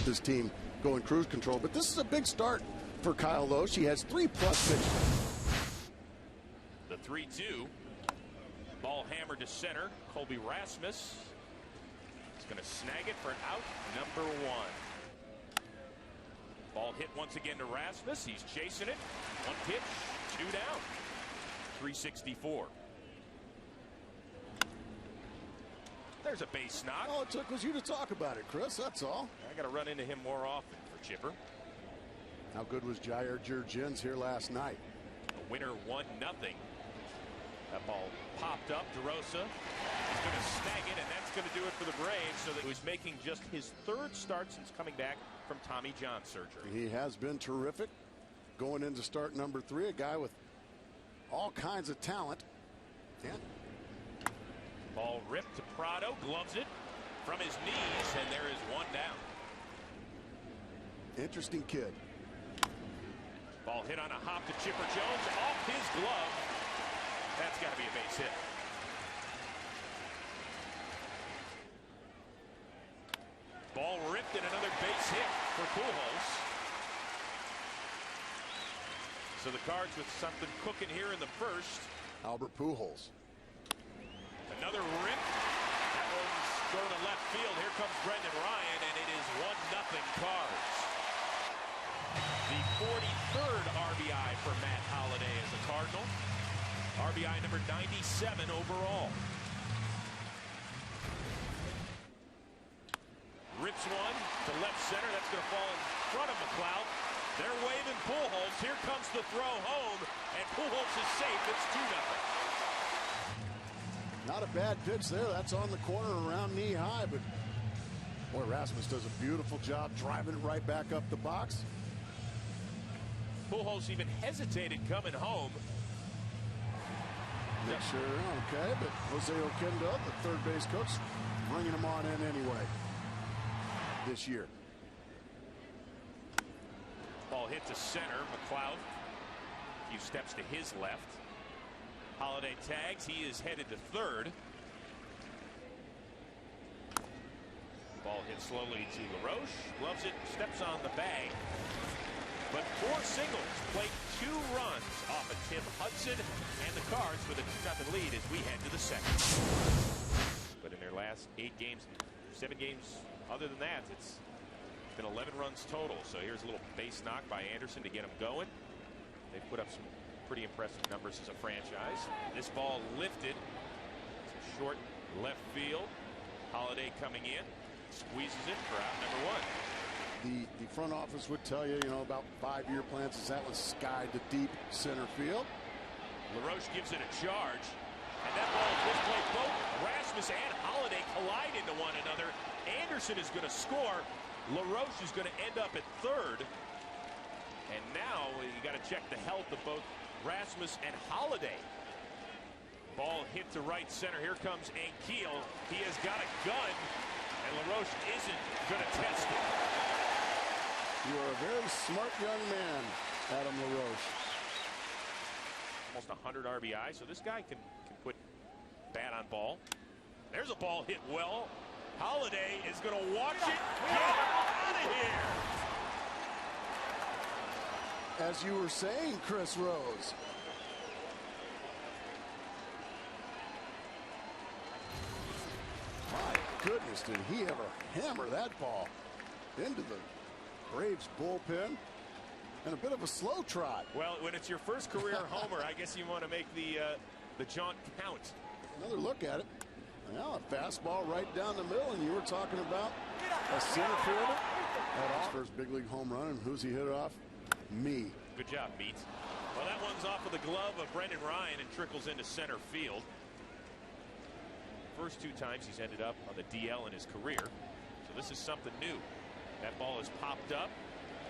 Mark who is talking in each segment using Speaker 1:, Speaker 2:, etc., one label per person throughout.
Speaker 1: this team go in cruise control. But this is a big start for Kyle Loesch. He has 3+ pitches.
Speaker 2: The 3-2. Ball hammered to center. Colby Rasmus is going to snag it for an out, number 1. Ball hit once again to Rasmus. He's chasing it. 1 pitch, 2 down. 364. There's a base knock.
Speaker 1: All it took was you to talk about it, Chris. That's all.
Speaker 2: I got to run into him more often for Chipper.
Speaker 1: How good was Jair Jurgens here last night?
Speaker 2: A winner 1-0. That ball popped up. DeRosa is going to snag it, and that's going to do it for the Braves. So that he was making just his 3rd start since coming back from Tommy John surgery.
Speaker 1: He has been terrific. Going into start number 3, a guy with all kinds of talent. Yeah.
Speaker 2: Ball ripped to Prado, gloves it from his knees, and there is 1 down.
Speaker 1: Interesting kid.
Speaker 2: Ball hit on a hop to Chipper Jones, off his glove. That's got to be a base hit. Ball ripped and another base hit for Pujols. So the Cards with something cooking here in the first.
Speaker 1: Albert Pujols.
Speaker 2: Another rip. That one's going to left field. Here comes Brendan Ryan, and it is 1-0 Cards. The 43rd RBI for Matt Holliday as a Cardinal. RBI number 97 overall. Rips one to left center. That's going to fall in front of McLeod. They're waving Pujols. Here comes the throw home, and Pujols is safe. It's 2-0.
Speaker 1: Not a bad pitch there. That's on the corner around knee high, but boy, Rasmus does a beautiful job driving it right back up the box.
Speaker 2: Pujols even hesitated coming home.
Speaker 1: Make sure, okay, but Jose Oquendo, the 3rd base coach, bringing him on in anyway this year.
Speaker 2: Ball hit to center. McLeod a few steps to his left. Holliday tags. He is headed to 3rd. Ball hit slowly to LaRoche. Gloves it, steps on the bag. But 4 singles, played 2 runs off of Tim Hudson, and the Cards with a 2-0 lead as we head to the 2nd. But in their last 8 games, 7 games other than that, it's been 11 runs total. So here's a little base knock by Anderson to get them going. They put up some pretty impressive numbers as a franchise. This ball lifted to short left field. Holliday coming in, squeezes it for out number 1.
Speaker 1: The front office would tell you, about 5-year plans is that was skied to deep center field.
Speaker 2: LaRoche gives it a charge, and that ball is misplayed. Both Rasmus and Holliday collide into one another. Anderson is going to score. LaRoche is going to end up at 3rd. And now you got to check the health of both Rasmus and Holliday. Ball hit to right center. Here comes Ankiel. He has got a gun, and LaRoche isn't going to test it.
Speaker 1: You are a very smart young man, Adam LaRoche.
Speaker 2: Almost 100 RBI, so this guy can put bat on ball. There's a ball hit well. Holliday is going to watch it. Get out of here.
Speaker 1: As you were saying, Chris Rose. My goodness, did he ever hammer that ball into the Braves bullpen, and a bit of a slow trot.
Speaker 2: Well, when it's your first career homer, I guess you want to make the jaunt count.
Speaker 1: Another look at it. Well, a fastball right down the middle, and you were talking about a center fielder. That first big league home run, and who's he hit off? Me.
Speaker 2: Good job, Meat. Well, that one's off of the glove of Brendan Ryan and trickles into center field. First 2 times he's ended up on the DL in his career, so this is something new. That ball is popped up,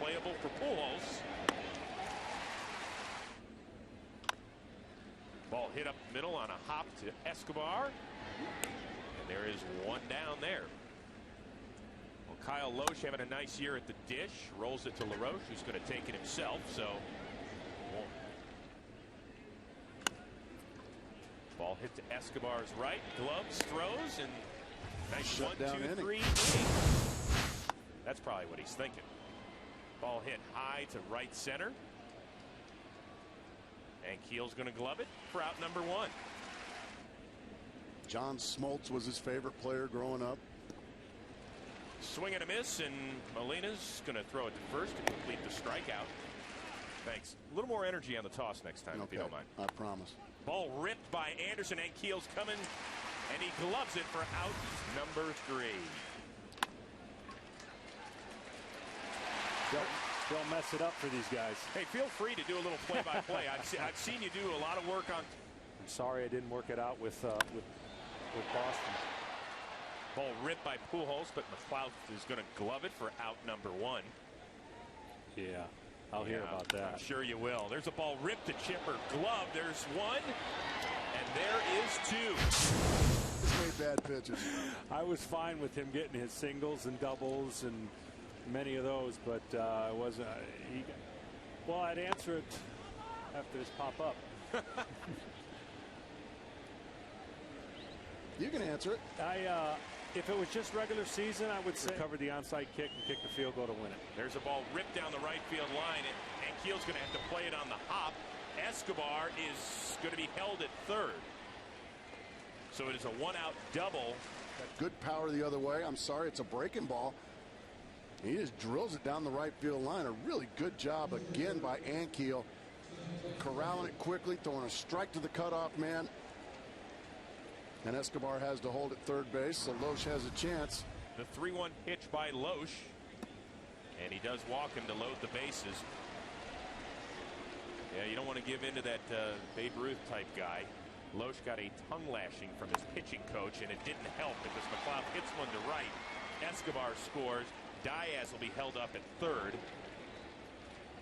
Speaker 2: playable for Pujols. Ball hit up the middle on a hop to Escobar. And there is 1 down there. Well, Kyle Loesch having a nice year at the dish. Rolls it to LaRoche, who's going to take it himself. So, ball hit to Escobar's right. Gloves, throws, and nice 1, 2, 3 inning. That's That's probably what he's thinking. Ball hit high to right center. And Keel's going to glove it for out number 1.
Speaker 1: John Smoltz was his favorite player growing up.
Speaker 2: Swing and a miss, and Molina's going to throw it to first to complete the strikeout. Thanks. A little more energy on the toss next time, if you don't mind.
Speaker 1: I promise.
Speaker 2: Ball ripped by Anderson, and Keel's coming, and he gloves it for out number 3.
Speaker 3: They'll mess it up for these guys.
Speaker 2: Hey, feel free to do a little play-by-play. I've seen you do a lot of work on.
Speaker 3: I'm sorry I didn't work it out with Boston.
Speaker 2: Ball ripped by Pujols, but McLeod is going to glove it for out number 1.
Speaker 3: Yeah, I'll hear about that.
Speaker 2: I'm sure you will. There's a ball ripped to Chipper. Glove. There's 1, and there is 2.
Speaker 1: He's made bad pitches.
Speaker 3: I was fine with him getting his singles and doubles and many of those, but it wasn't. Well, I'd answer it after this pop-up.
Speaker 1: You can answer it.
Speaker 3: If it was just regular season, I would say cover the onside kick and kick the field goal to win it.
Speaker 2: There's a ball ripped down the right field line, and Keel's going to have to play it on the hop. Escobar is going to be held at third. So it is a 1-out double.
Speaker 1: Good power the other way. I'm sorry, it's a breaking ball. He just drills it down the right field line. A really good job again by Ankiel. Corralling it quickly, throwing a strike to the cutoff man. And Escobar has to hold at third base, so Loesch has a chance.
Speaker 2: The 3-1 pitch by Loesch. And he does walk him to load the bases. Yeah, you don't want to give in to that Babe Ruth type guy. Loesch got a tongue lashing from his pitching coach, and it didn't help because McLeod hits one to right. Escobar scores. Diaz will be held up at third.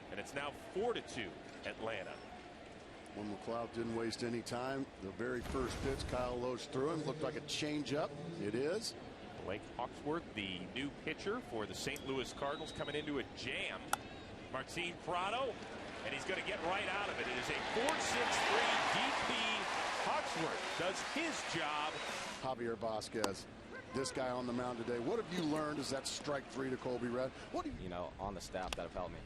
Speaker 2: And it's now 4-2 Atlanta.
Speaker 1: When McLeod didn't waste any time, the very first pitch Kyle Loesch threw him looked like a changeup. It is.
Speaker 2: Blake Hawksworth, the new pitcher for the St. Louis Cardinals, coming into a jam. Martin Prado, and he's going to get right out of it. It is a 4-6-3 DP. Hawksworth does his job.
Speaker 1: Javier Vasquez, this guy on the mound today. What have you learned as that strike 3 to Colby Red? What do you
Speaker 4: on the staff that have helped me?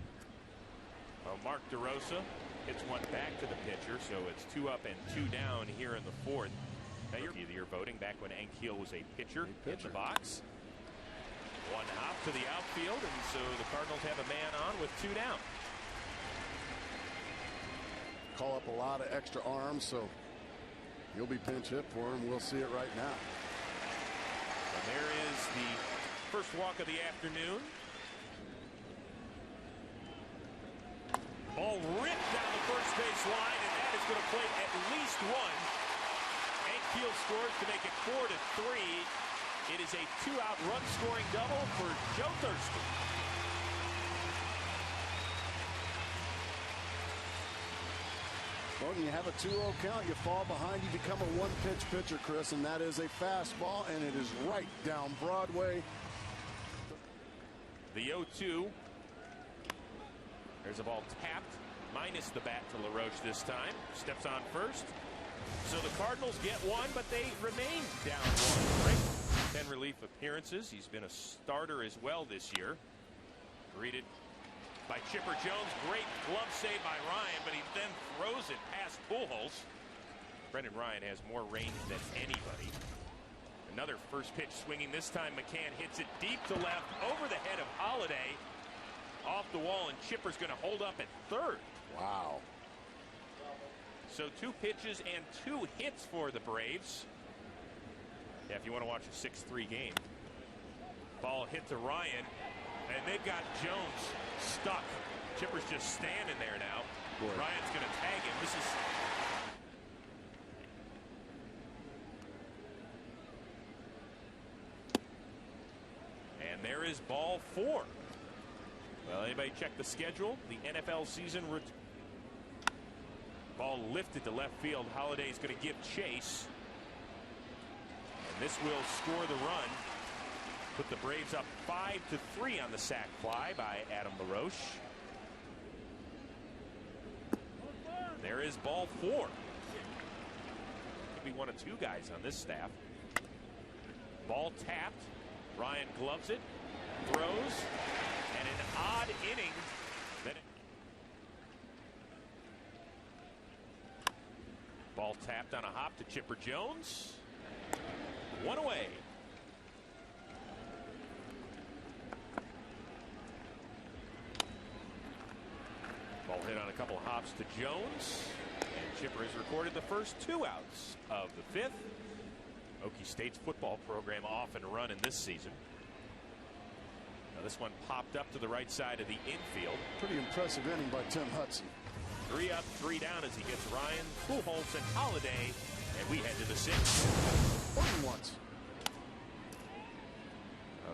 Speaker 2: Well, Mark DeRosa hits one back to the pitcher, so it's 2 up and 2 down here in the 4th. Now you're voting back when Ankiel was a pitcher in the box. 1 hop to the outfield, and so the Cardinals have a man on with 2 down.
Speaker 1: call up a lot of extra arms, so you'll be pinch hit for him. We'll see it right now.
Speaker 2: And there is the first walk of the afternoon. Ball ripped down the first base line, and that is going to play at least one. Ankiel scores to make it 4-3. It is a 2-out run-scoring double for Joe Thurston.
Speaker 1: Well, when you have a 2-0 count, you fall behind, you become a one-pitch pitcher, Chris, and that is a fastball, and it is right down Broadway.
Speaker 2: The 0-2. There's a ball tapped, minus the bat to LaRoche this time. Steps on first. So the Cardinals get one, but they remain down one. 10 relief appearances. He's been a starter as well this year. Greeted by Chipper Jones. Great glove save by Ryan, but he then throws it past Pujols. Brendan Ryan has more range than anybody. Another first pitch swinging. This time McCann hits it deep to left over the head of Holiday. Off the wall, and Chipper's going to hold up at third.
Speaker 1: Wow.
Speaker 2: So 2 pitches and 2 hits for the Braves. Yeah, if you want to watch a 6-3 game. Ball hit to Ryan, and they've got Jones stuck. Chipper's just standing there now.
Speaker 1: Boy.
Speaker 2: Ryan's going to tag him. This is... And there is ball 4. Well, anybody check the schedule? The NFL season. Ball lifted to left field. Holiday's going to give chase. And this will score the run. Put the Braves up 5-3 on the sac fly by Adam LaRoche. There is ball 4. Could be one of 2 guys on this staff. Ball tapped. Ryan gloves it. throws, and an odd inning. Ball tapped on a hop to Chipper Jones. One away. Ball hit on a couple of hops to Jones. And Chipper has recorded the first 2 outs of the 5th. Okie State's football program off and running this season. Now this one popped up to the right side of the infield.
Speaker 1: Pretty impressive inning by Tim Hudson.
Speaker 2: 3 up, 3 down as he gets Ryan, Pujols, and Holiday. And we head to the 6th.
Speaker 1: Only once.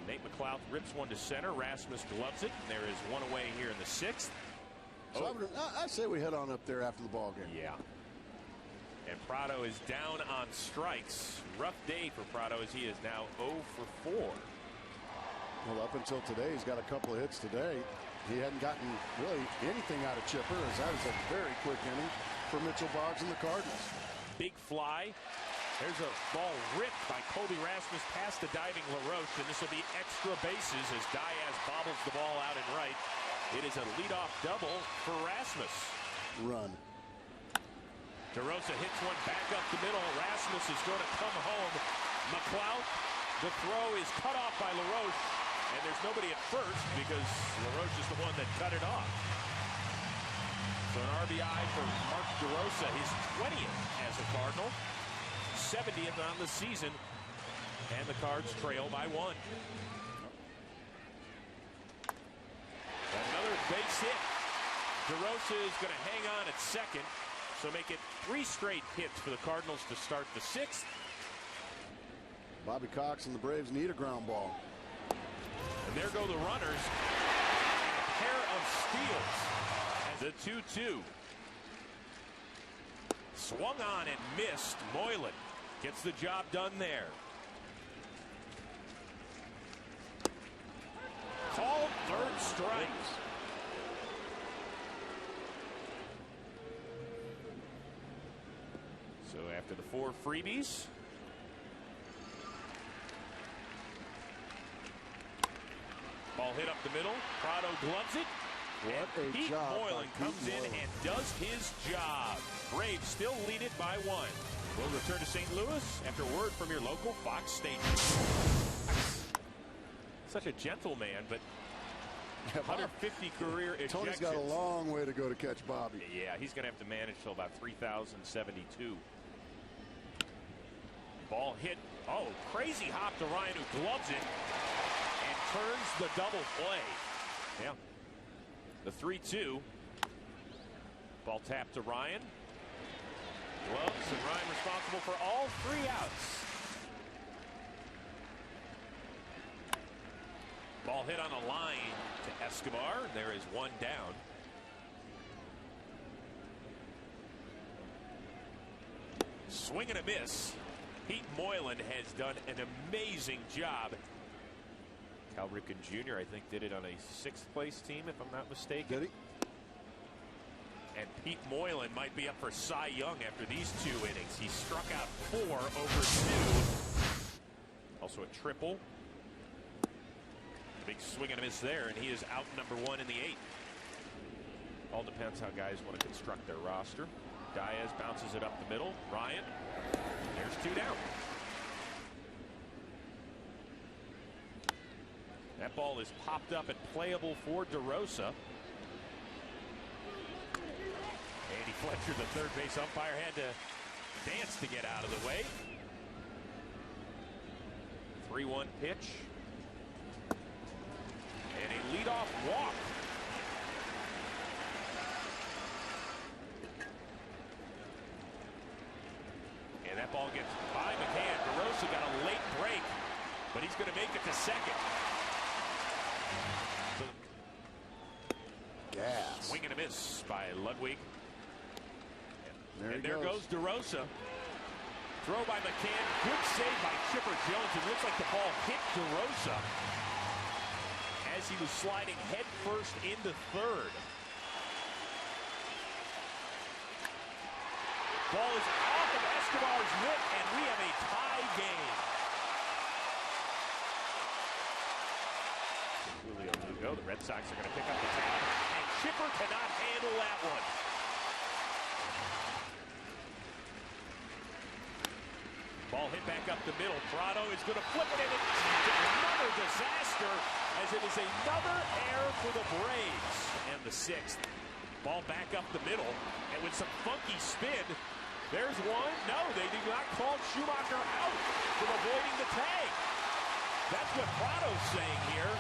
Speaker 2: Nate McLeod rips one to center. Rasmus gloves it. There is one away here in the 6th.
Speaker 1: So I say we head on up there after the ball game.
Speaker 2: Yeah. And Prado is down on strikes. Rough day for Prado as he is now 0 for 4.
Speaker 1: Well, up until today, he's got a couple of hits today. He hadn't gotten really anything out of Chipper, as that was a very quick inning for Mitchell Boggs and the Cardinals.
Speaker 2: Big fly. There's a ball ripped by Colby Rasmus past the diving LaRoche, and this will be extra bases as Diaz bobbles the ball out in right. It is a leadoff double for Rasmus.
Speaker 1: Run.
Speaker 2: DeRosa hits one back up the middle. Rasmus is going to come home. McLeod, the throw is cut off by LaRoche, and there's nobody at first because LaRoche is the one that cut it off. So an RBI for Mark DeRosa, his 20th as a Cardinal, 70th on the season, and the Cards trail by 1. Another base hit. DeRosa is going to hang on at second, so make it 3 straight hits for the Cardinals to start the 6th.
Speaker 1: Bobby Cox and the Braves need a ground ball.
Speaker 2: And there go the runners. A pair of steals. The 2-2. Swung on and missed. Moylan gets the job done there. Called third strike. So after the 4 freebies, ball hit up the middle. Prado gloves it.
Speaker 1: What a
Speaker 2: Pete
Speaker 1: job
Speaker 2: Moylan
Speaker 1: by
Speaker 2: comes
Speaker 1: Pete
Speaker 2: in
Speaker 1: Moylan.
Speaker 2: and does his job. Braves still lead it by 1. We'll return to St. Louis after word from your local Fox station. Such a gentleman, but 150 career ejections.
Speaker 1: Tony's got a long way to go to catch Bobby.
Speaker 2: Yeah, he's going to have to manage till about 3,072. Ball hit. Oh, crazy hop to Ryan, who gloves it and turns the double play. Yeah. The 3-2. Ball tapped to Ryan. Gloves, and Ryan responsible for all 3 outs. Ball hit on a line to Escobar. There is 1 down. Swing and a miss. Pete Moylan has done an amazing job. Cal Ripken Jr., I think, did it on a 6th place team, if I'm not mistaken.
Speaker 1: Did he?
Speaker 2: And Pete Moylan might be up for Cy Young after these 2 innings. He struck out 4 over 2. Also a triple. Big swing and a miss there, and he is out number 1 in the 8th. All depends how guys want to construct their roster. Diaz bounces it up the middle. Ryan, there's 2 down. That ball is popped up and playable for DeRosa. Andy Fletcher, the third base umpire, had to dance to get out of the way. 3-1 pitch. And a leadoff walk. And that ball gets by McCann. DeRosa got a late break, but he's going to make it to second.
Speaker 1: Gas.
Speaker 2: Swing and a miss by Ludwig.
Speaker 1: And
Speaker 2: there goes DeRosa. Throw by McCann. Good save by Chipper Jones. It looks like the ball hit DeRosa as he was sliding head first into third. Ball is off of Escobar's mitt, and we have a tie game. Julio Lugo. The Red Sox are going to pick up the tab, and Chipper cannot handle that one. Ball hit back up the middle. Prado is going to flip it, and it's another disaster, as it is another error for the Braves. And the sixth. Ball back up the middle, and with some funky spin, there's one. No, they did not call Schumacher out from avoiding the tag. That's what Prado's saying here.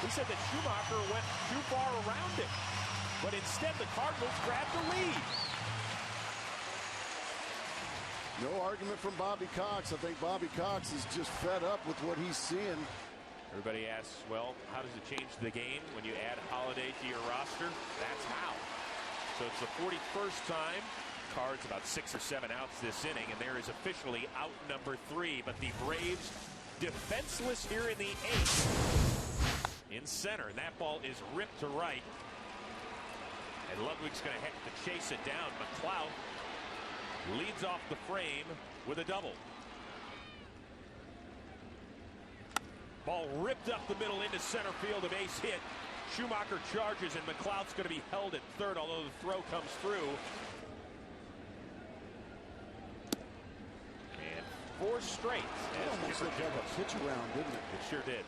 Speaker 2: He said that Schumacher went too far around it, but instead the Cardinals grabbed the lead.
Speaker 1: No argument from Bobby Cox. I think Bobby Cox is just fed up with what he's seeing.
Speaker 2: Everybody asks, well, how does it change the game when you add Holiday to your roster? That's how. So it's the 41st time. Cards about 6 or 7 outs this inning, and there is officially out number 3. But the Braves defenseless here in the 8th. In center, and that ball is ripped to right. And Ludwig's going to have to chase it down. McLeod leads off the frame with a double. Ball ripped up the middle into center field, a base hit. Schumacher charges, and McLeod's going to be held at third, although the throw comes through. And 4 straight.
Speaker 1: It almost looked like a pitch around, didn't it?
Speaker 2: It sure did.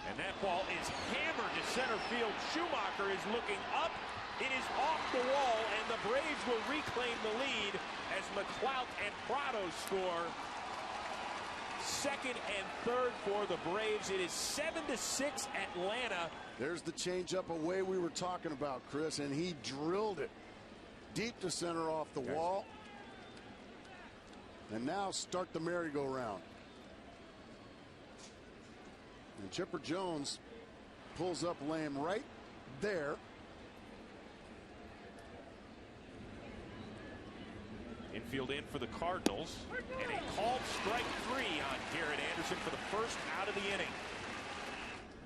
Speaker 2: And that ball is hammered to center field. Schumacher is looking up. It is off the wall, and the Braves will reclaim the lead as McLeod and Prado score. Second and third for the Braves. It is 7-6 Atlanta.
Speaker 1: There's the changeup away we were talking about, Chris, and he drilled it deep to center off the wall. And now start the merry-go-round. And Chipper Jones pulls up Lamb right there.
Speaker 2: Infield in for the Cardinals, and a called strike 3 on Garrett Anderson for the first out of the inning.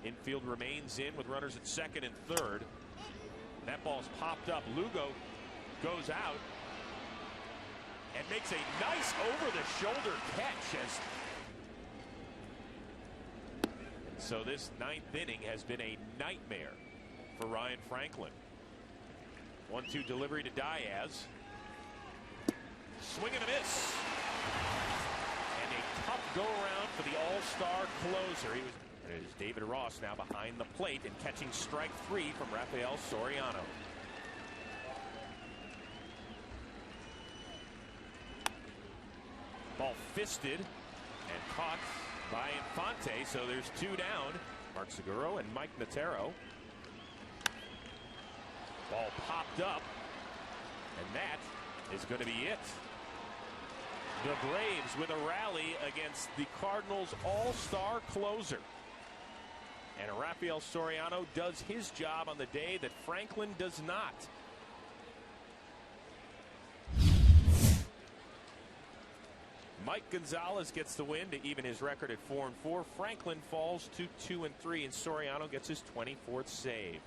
Speaker 2: Infield remains in with runners at second and third. That ball's popped up. Lugo goes out and makes a nice over-the-shoulder catch. So this 9th inning has been a nightmare for Ryan Franklin. 1-2 delivery to Diaz. Swing and a miss. And a tough go-around for the all-star closer. It is David Ross now behind the plate and catching strike 3 from Rafael Soriano. Ball fisted and caught by Infante, so there's 2 down. Mark Seguro and Mike Natero. Ball popped up, and that is going to be it. The Braves with a rally against the Cardinals all-star closer. And Rafael Soriano does his job on the day that Franklin does not. Mike Gonzalez gets the win to even his record at 4-4. Franklin falls to 2-3, and Soriano gets his 24th save.